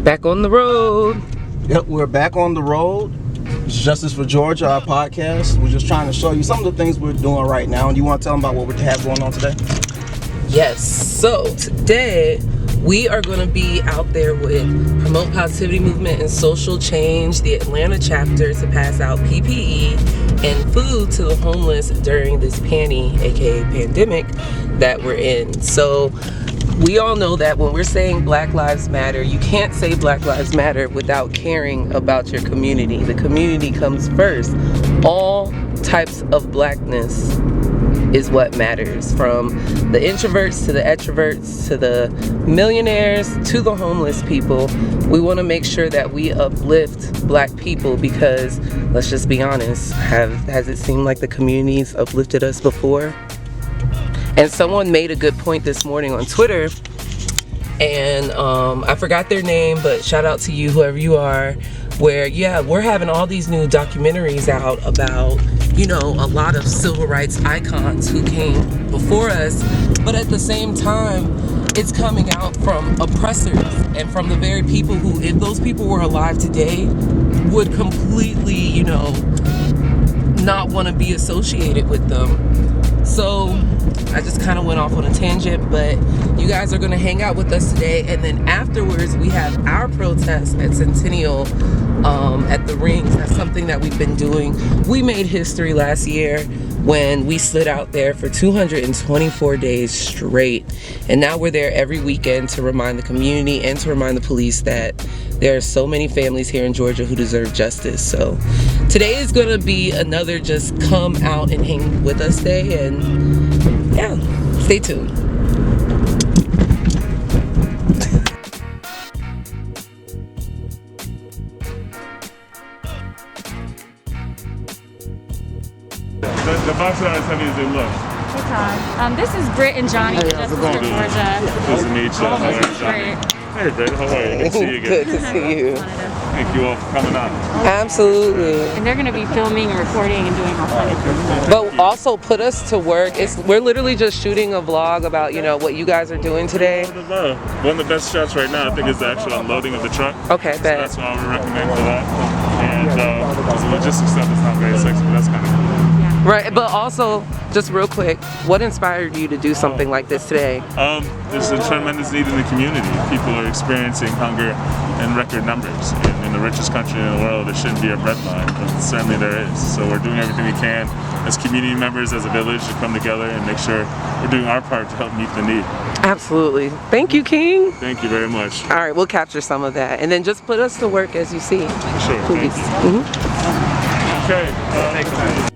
Back on the road. Yep, we're back on the road. It's Justice for Georgia, our podcast. We're just trying to show you some of the things we're doing right now. And you want to tell them about what we have going on today? Yes. So today we are going to be out there with Promote Positivity Movement and Social Change, the Atlanta chapter, to pass out PPE and food to the homeless during this aka pandemic that we're in. So we all know that when we're saying Black Lives Matter, you can't say Black Lives Matter without caring about your community. The community comes first. All types of blackness is what matters, from the introverts to the extroverts to the millionaires to the homeless people. We want to make sure that we uplift Black people because, let's just be honest, has it seemed like the community's uplifted us before? And someone made a good point this morning on Twitter, and I forgot their name, but shout out to you, whoever you are, where, yeah, we're having all these new documentaries out about, you know, a lot of civil rights icons who came before us, but at the same time, it's coming out from oppressors and from the very people who, if those people were alive today, would completely, you know, not want to be associated with them. So I just kind of went off on a tangent, but you guys are going to hang out with us today, and then afterwards we have our protest at Centennial at the rings. That's something that we've been doing. We made history last year when we stood out there for 224 days straight, and now we're there every weekend to remind the community and to remind the police that there are so many families here in Georgia who deserve justice. So today is going to be another just come out and hang with us day, and yeah, stay tuned. The box are as heavy as they look. Hey Todd. This is Britt and Johnny from JusticeForGA. Nice to meet you. How are you, Johnny? Hey, Britt. How are you? Good to see you again. Good to see you. Thank you all for coming on. Absolutely. And they're going to be filming and recording and doing all kinds of things. But also put us to work. We're literally just shooting a vlog about, you know, what you guys are doing today. One of the best shots right now, I think, is the actual unloading of the truck. Okay, so bet. that's what I would recommend for that. And the logistics stuff is not very sexy, but that's kind of cool. Right, but also, just real quick, what inspired you to do something like this today? There's a tremendous need in the community. People are experiencing hunger in record numbers. In the richest country in the world, there shouldn't be a breadline, but certainly there is. So we're doing everything we can as community members, as a village, to come together and make sure we're doing our part to help meet the need. Absolutely. Thank you, King. Thank you very much. All right, we'll capture some of that. And then just put us to work as you see. Sure, Please. thank you. Okay.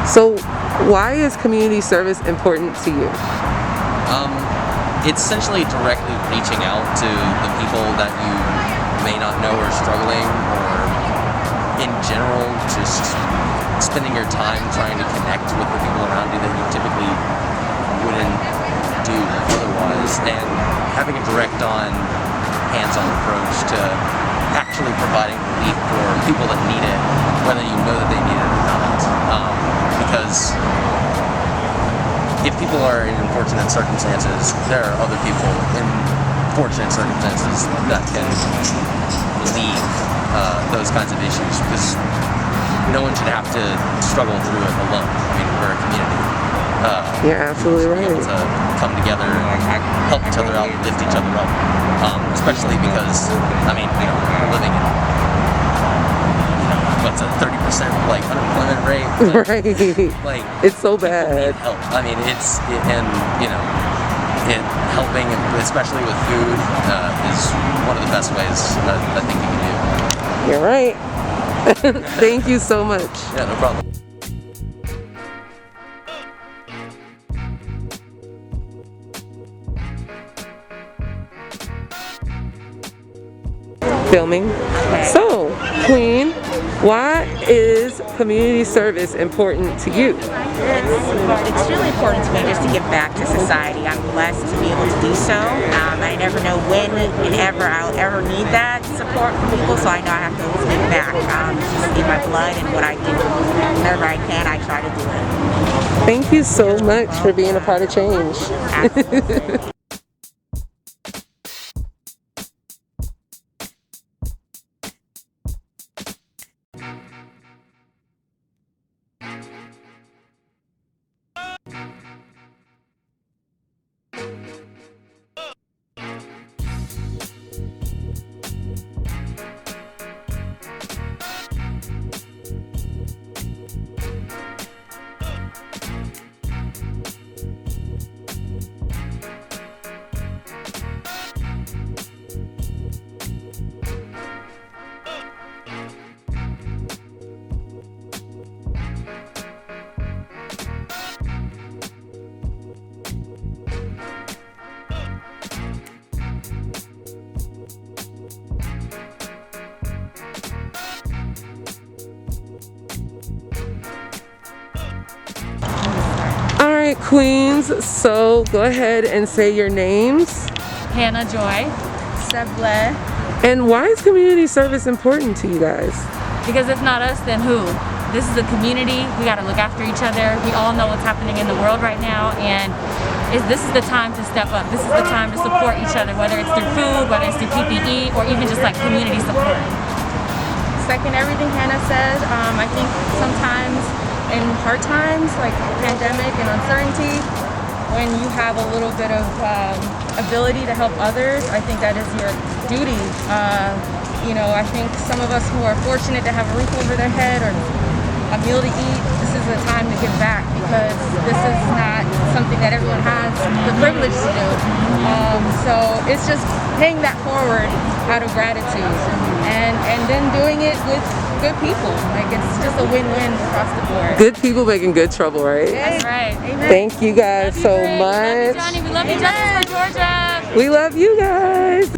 So, why is community service important to you? It's essentially directly reaching out to the people that you may not know are struggling, or in general, just spending your time trying to connect with the people around you that you typically wouldn't do otherwise, and having a direct on, hands-on approach to actually providing relief for people that need it, whether you know that they need it or not. Because if people are in unfortunate circumstances, there are other people in fortunate circumstances that can relieve those kinds of issues, because no one should have to struggle through it alone. I mean, we're a community. You're absolutely right. Able to come together and help each other out, lift each other up, especially because, I mean, you know, we're living in, you know, what's a 30% like unemployment rate? Right. Like, it's so people bad. need help. I mean, and you know, helping, especially with food, is one of the best ways I think you can do. You're right. Thank you so much. Yeah, no problem. Filming. So, Queen, why is community service important to you? It's really important to me just to give back to society. I'm blessed to be able to do so. I never know when and I'll ever need that support from people, so I know I have to always give back. It's just in my blood, and what I do, whenever I can, I try to do it. Thank you so much for being a part of change. Absolutely. Alright, Queens, so go ahead and say your names. Hannah Joy. Sebla. And why is community service important to you guys? Because if not us, then who? This is a community. We got to look after each other. We all know what's happening in the world right now, and this is the time to step up. This is the time to support each other, whether it's through food, whether it's through PPE, or even just like community support. Second everything Hannah said. I think sometimes in hard times like pandemic and uncertainty, when you have a little bit of ability to help others, I think that is your duty. I think some of us who are fortunate to have a roof over their head or a meal to eat, this is a time to give back, because this is not something that everyone has the privilege to do. So it's just paying that forward out of gratitude, and then doing it with good people. Like, it's just a win-win across the board. Good people making good trouble, right? That's right. Amen. Thank you guys so Britt. much. We love you, Johnny. We love you, Justice for Georgia. We love you guys.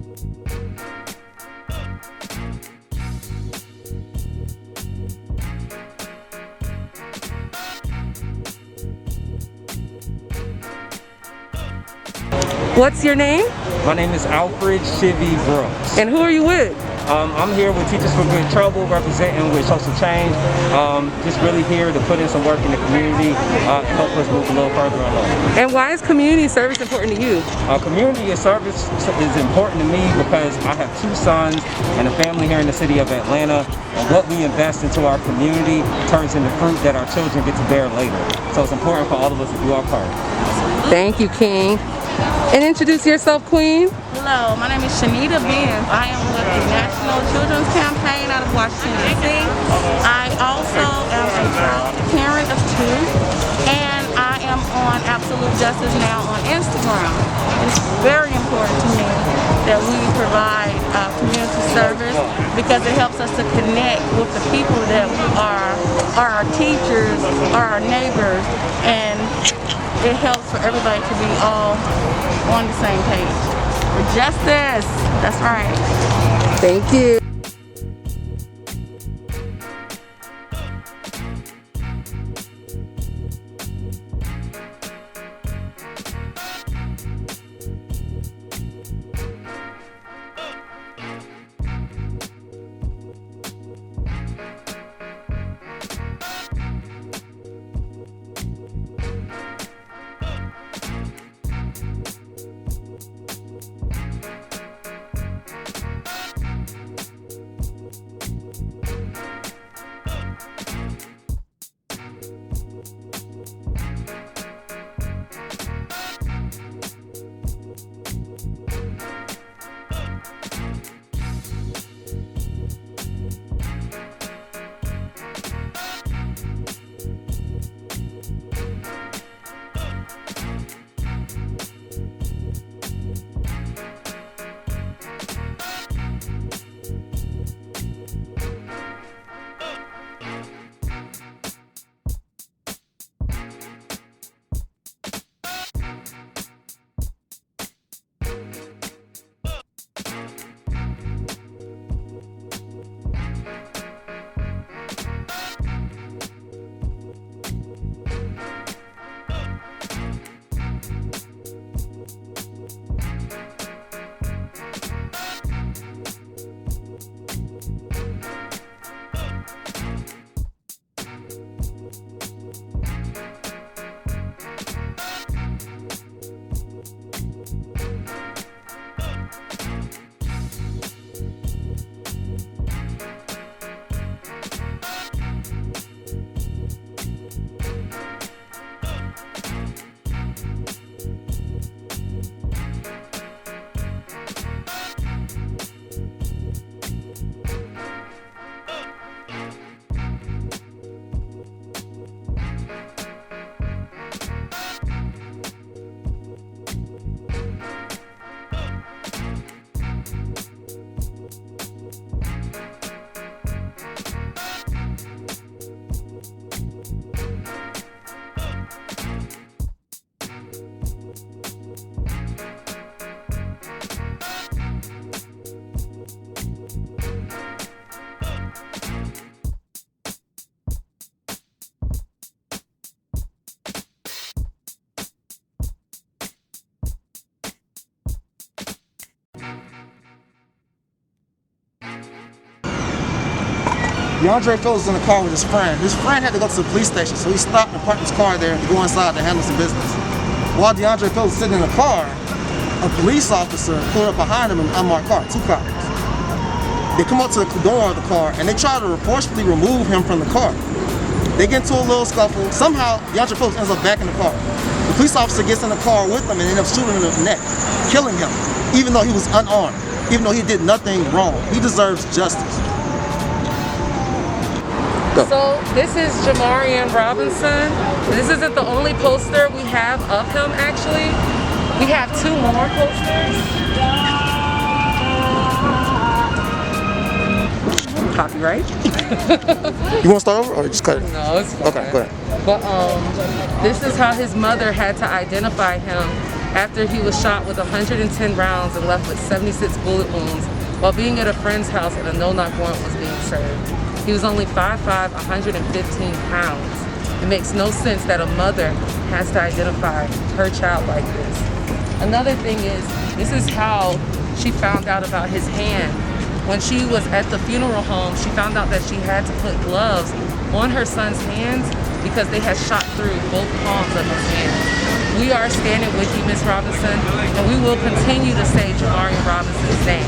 What's your name? My name is Alfred Shivy Brooks. And who are you with? I'm here with Teachers for Good Trouble, representing with social change. Just really here to put in some work in the community and help us move a little further along. And why is community service important to you? Community service is important to me because I have 2 sons and a family here in the city of Atlanta. And what we invest into our community turns into fruit that our children get to bear later. So it's important for all of us to do our part. Thank you, King. And introduce yourself, Queen. Hello, my name is Shanita Benz. I am with the National Children's Campaign out of Washington, D.C. I also am a proud parent of 2, and I am on Absolute Justice now on Instagram. It's very important to me that we provide community service, because it helps us to connect with the people that are our teachers, are our neighbors, and it helps for everybody to be all on the same page. For justice, that's right. Thank you. DeAndre Phillips was in the car with his friend. His friend had to go to the police station, so he stopped and parked his car there to go inside to handle some business. While DeAndre Phillips was sitting in the car, a police officer pulled up behind him in an unmarked car, 2 cops. They come up to the door of the car and they try to forcefully remove him from the car. They get into a little scuffle. Somehow, DeAndre Phillips ends up back in the car. The police officer gets in the car with him and ends up shooting him in the neck, killing him, even though he was unarmed, even though he did nothing wrong. He deserves justice. So this is Jamarian Robinson. This isn't the only poster we have of him, actually. We have 2 more posters. Copyright. You want to start over or just cut it? No, it's fine. Okay, go ahead. But this is how his mother had to identify him after he was shot with 110 rounds and left with 76 bullet wounds while being at a friend's house and a no-knock warrant was being served. He was only 5'5", 115 pounds. It makes no sense that a mother has to identify her child like this. Another thing is, this is how she found out about his hand. When she was at the funeral home, she found out that she had to put gloves on her son's hands because they had shot through both palms of his hands. We are standing with you, Ms. Robinson, and we will continue to say Jamarian Robinson's name.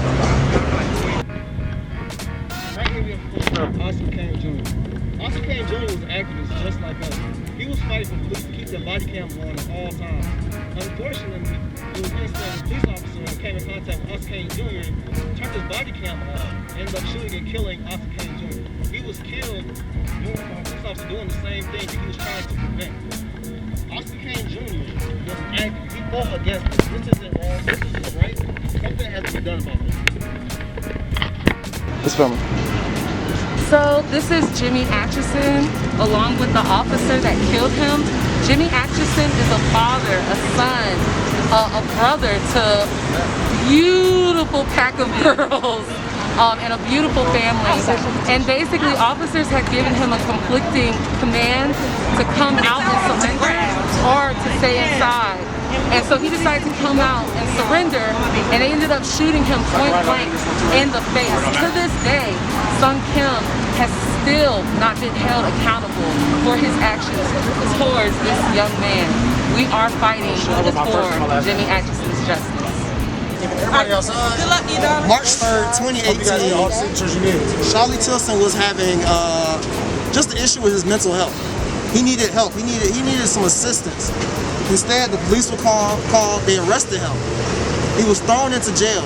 Austin Kane Jr. Austin Kane Jr. was an activist just like us. He was fighting for police to keep their body cams on at all times. Unfortunately, it was this police officer who came in contact with Austin Kane Jr., turned his body cam on, ended up shooting and killing Austin Kane Jr. He was killed doing a police officer doing the same thing that he was trying to prevent. Austin Kane Jr. was an activist. He fought against this. This isn't wrong. This isn't right. Something has to be done about this. It's filming. So this is Jimmy Atchison, along with the officer that killed him. Jimmy Atchison is a father, a son, a brother to a beautiful pack of girls and a beautiful family. And basically officers had given him a conflicting command to come out and surrender or to stay inside. And so he decided to come out and surrender, and they ended up shooting him point blank in the face. To this day, Sung Kim has still not been held accountable for his actions towards this young man. We are fighting for Jimmy Atchison's justice. March 3rd, 2018, Charlie Tilson was having just an issue with his mental health. He needed help. He needed some assistance. Instead, the police were called. They arrested him. He was thrown into jail.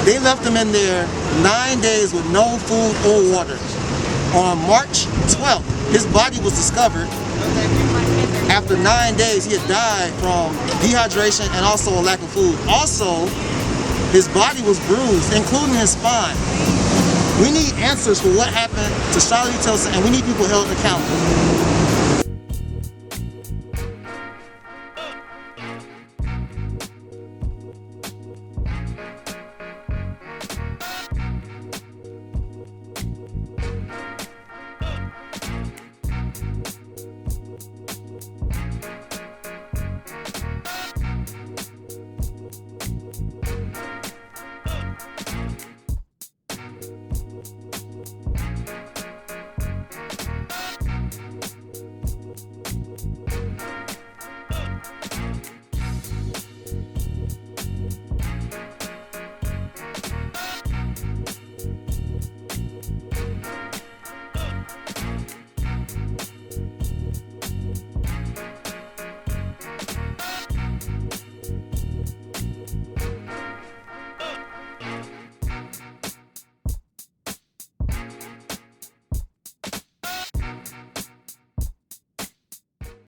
They left him in there 9 days with no food or water. On March 12th, his body was discovered. After 9 days, he had died from dehydration and also a lack of food. Also, his body was bruised, including his spine. We need answers for what happened to Charlie Tilson, and we need people held accountable.